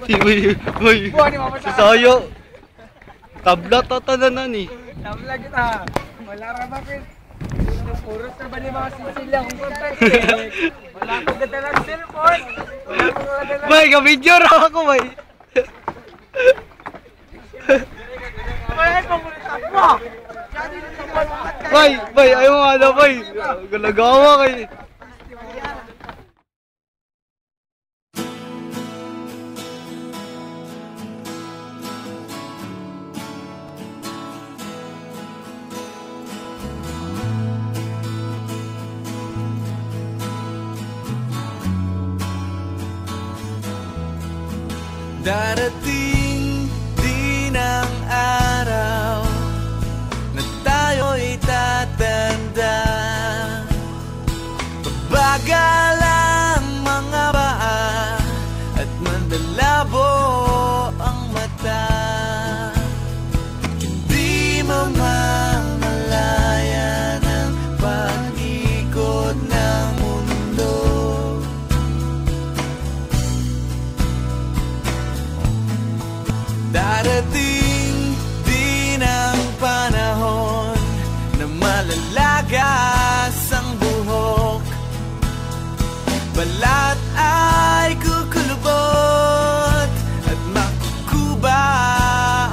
Uy, sasayo. Tabla tatananan eh. Tabla kita. Wala ra bakit. Puro sa ba ni mga Sicilia kung contact. Wala akong gadalang cellphone. Wala akong gadalang. Bay, ka-video raw ako, bay. Bay, ayaw nga na, bay. Galagawa kayo. Darating din ang araw na tayo'y tatanda. Babagal ang mga paa at mandalabo ang mata. Hindi mamamalayan ang pag-ikot ng mundo. Darating din ang panahon na malalagas ang buhok. Balat ay kukulubot at makukuba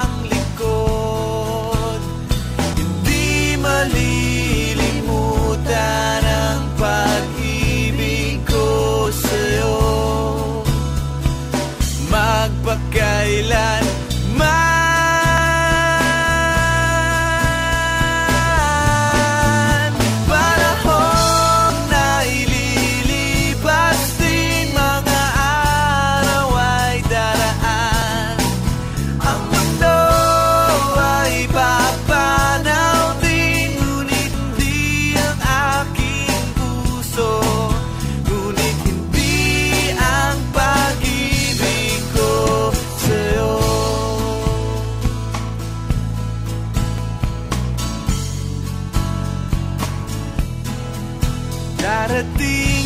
ang likod. Hindi malilimutan ang pag-ibig ko sa'yo. Magpakailan panahon na ililipas din, mga araw ay daraan. Ang mundo ay papanaw din, ngunit hindi ang aking puso, ngunit hindi ang pag-ibig ko sa'yo. Darating